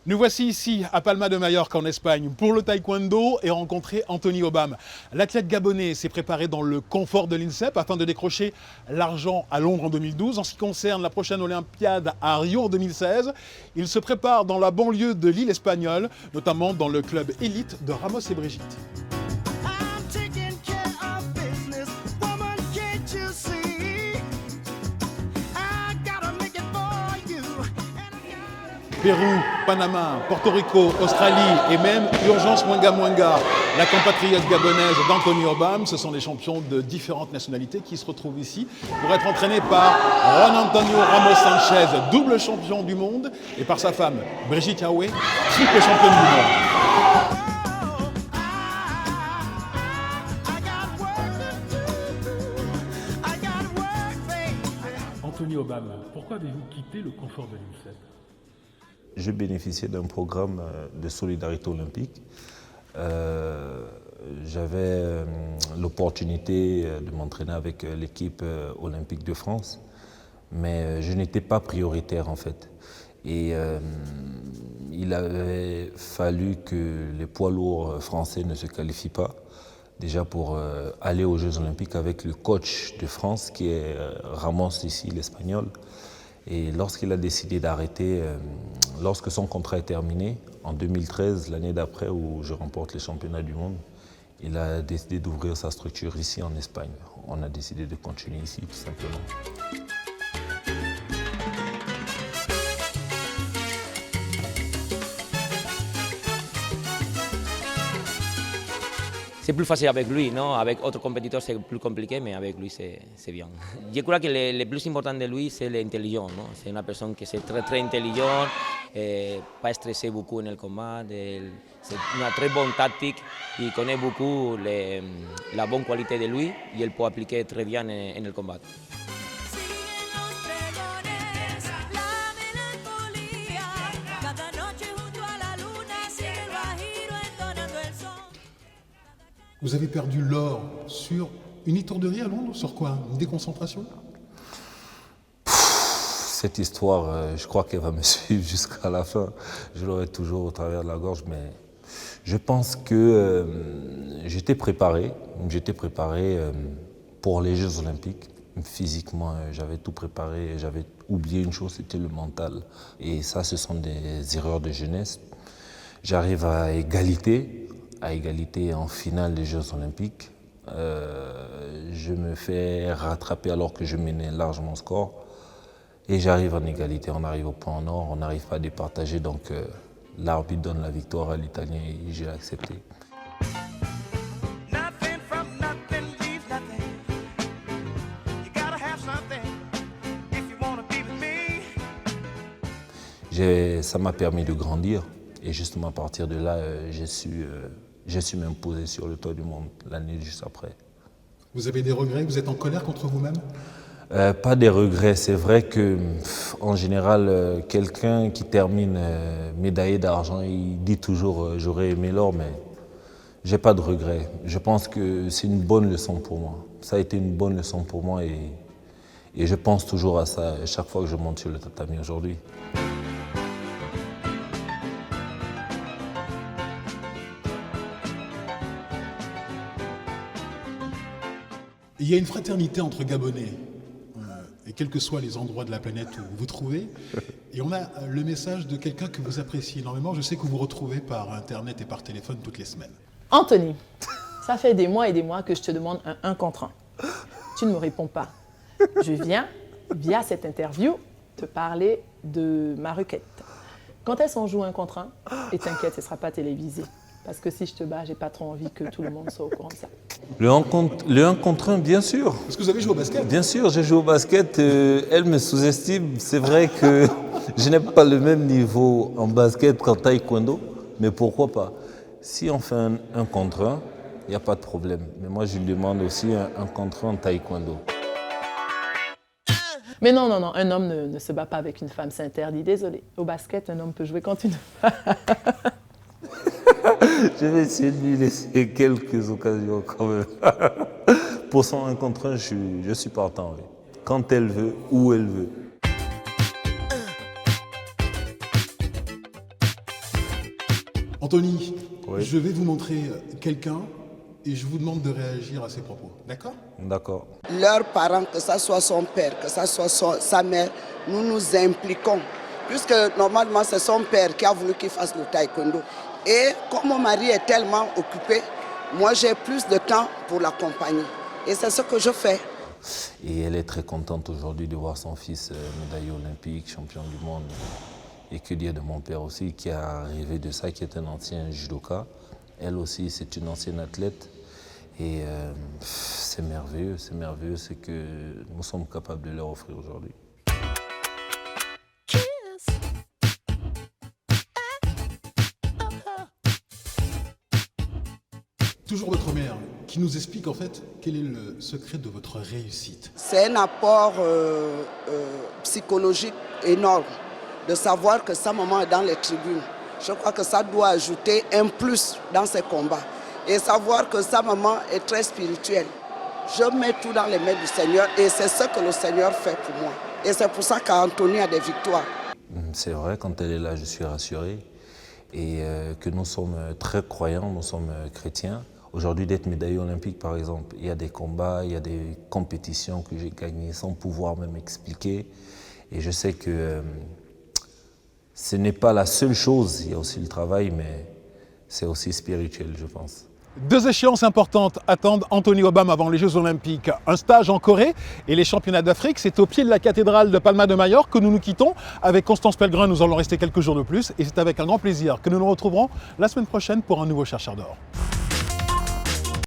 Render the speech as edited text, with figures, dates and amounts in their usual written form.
Nous voici ici à Palma de Mallorca en Espagne pour le taekwondo et rencontrer Anthony Obam. L'athlète gabonais s'est préparé dans le confort de l'INSEP afin de décrocher l'argent à Londres en 2012. En ce qui concerne la prochaine Olympiade à Rio en 2016, il se prépare dans la banlieue de l'île espagnole, notamment dans le club élite de Ramos et Brigitte. Pérou, Panama, Porto Rico, Australie et même Urgence Mwanga Mwanga, la compatriote gabonaise d'Anthony Obam, ce sont des champions de différentes nationalités qui se retrouvent ici pour être entraînés par Juan Antonio Ramos Sanchez, double champion du monde, et par sa femme Brigitte Yahweh, triple championne du monde. Anthony Obam, pourquoi avez-vous quitté le confort de l'INSEP ? Je bénéficiais d'un programme de solidarité olympique. J'avais l'opportunité de m'entraîner avec l'équipe olympique de France, mais je n'étais pas prioritaire en fait. Et il avait fallu que les poids lourds français ne se qualifient pas, déjà pour aller aux Jeux olympiques avec le coach de France qui est Ramos ici, l'Espagnol. Et lorsqu'il a décidé d'arrêter, lorsque son contrat est terminé, en 2013, l'année d'après où je remporte les championnats du monde, il a décidé d'ouvrir sa structure ici en Espagne. On a décidé de continuer ici tout simplement. C'est plus facile avec lui, non? Avec d'autres compétiteurs, c'est plus compliqué, mais avec lui, c'est bien. Je crois que le plus important de lui, c'est l'intelligence. C'est une personne qui est très, très intelligente, pas stressé beaucoup dans le combat. C'est une très bonne tactique. Il connaît beaucoup la bonne qualité de lui et il peut appliquer très bien en le combat. Vous avez perdu l'or sur une étourderie à Londres? Sur quoi? Une déconcentration? Cette histoire, je crois qu'elle va me suivre jusqu'à la fin. Je l'aurai toujours au travers de la gorge, mais je pense que j'étais préparé pour les Jeux Olympiques. Physiquement, j'avais tout préparé. J'avais oublié une chose, c'était le mental. Et ça, ce sont des erreurs de jeunesse. J'arrive à égalité en finale des Jeux Olympiques. Je me fais rattraper alors que je menais largement mon score. Et j'arrive en égalité, on arrive au point en or, on n'arrive pas à départager. Donc l'arbitre donne la victoire à l'Italien et j'ai accepté. Ça m'a permis de grandir. Et justement à partir de là, j'ai su m'imposer sur le toit du monde l'année juste après. Vous avez des regrets? Vous êtes en colère contre vous-même? Pas des regrets. C'est vrai que, en général, quelqu'un qui termine médaillé d'argent, il dit toujours j'aurais aimé l'or, mais j'ai pas de regrets. Je pense que c'est une bonne leçon pour moi. Ça a été une bonne leçon pour moi et je pense toujours à ça chaque fois que je monte sur le tatami aujourd'hui. Il y a une fraternité entre Gabonais, et quels que soient les endroits de la planète où vous vous trouvez. Et on a le message de quelqu'un que vous appréciez énormément. Je sais que vous vous retrouvez par Internet et par téléphone toutes les semaines. Anthony, ça fait des mois et des mois que je te demande un contre 1. Tu ne me réponds pas. Je viens, via cette interview, te parler de ma requête. Quand est-ce qu'on joue un contre 1? Et t'inquiète, ce ne sera pas télévisé. Parce que si je te bats, j'ai pas trop envie que tout le monde soit au courant de ça. Le 1 contre 1, bien sûr. Est-ce que vous avez joué au basket? Bien sûr, j'ai joué au basket. Elle me sous-estime. C'est vrai que je n'ai pas le même niveau en basket qu'en taekwondo, mais pourquoi pas? Si on fait un contre 1, il n'y a pas de problème. Mais moi, je lui demande aussi un contre 1 en taekwondo. Mais non, un homme ne se bat pas avec une femme, c'est interdit. Désolé. Au basket, un homme peut jouer contre une femme. Je vais essayer de lui laisser quelques occasions quand même. Pour son 1 contre 1, je suis partant. Oui. Quand elle veut, où elle veut. Anthony, Oui. je vais vous montrer quelqu'un et je vous demande de réagir à ses propos. D'accord? D'accord. Leurs parents, que ce soit son père, que ce soit sa mère, nous nous impliquons. Puisque normalement, c'est son père qui a voulu qu'il fasse le taekwondo. Et comme mon mari est tellement occupé, moi j'ai plus de temps pour l'accompagner. Et c'est ce que je fais. Et elle est très contente aujourd'hui de voir son fils médaillé olympique, champion du monde. Et que dire de mon père aussi, qui a rêvé de ça, qui est un ancien judoka. Elle aussi, c'est une ancienne athlète. Et c'est merveilleux ce que nous sommes capables de leur offrir aujourd'hui. Toujours votre mère qui nous explique en fait quel est le secret de votre réussite. C'est un apport psychologique énorme de savoir que sa maman est dans les tribunes. Je crois que ça doit ajouter un plus dans ses combats. Et savoir que sa maman est très spirituelle. Je mets tout dans les mains du Seigneur et c'est ce que le Seigneur fait pour moi. Et c'est pour ça qu'Anthony a des victoires. C'est vrai, quand elle est là, je suis rassuré. Et que nous sommes très croyants, nous sommes chrétiens. Aujourd'hui, d'être médaillé olympique, par exemple, il y a des combats, il y a des compétitions que j'ai gagnées sans pouvoir même expliquer. Et je sais que ce n'est pas la seule chose, il y a aussi le travail, mais c'est aussi spirituel, je pense. Deux échéances importantes attendent Anthony Obama avant les Jeux Olympiques. Un stage en Corée et les championnats d'Afrique. C'est au pied de la cathédrale de Palma de Majorque que nous nous quittons. Avec Constance Pellegrin, nous allons rester quelques jours de plus. Et c'est avec un grand plaisir que nous nous retrouverons la semaine prochaine pour un nouveau Chercheur d'Or.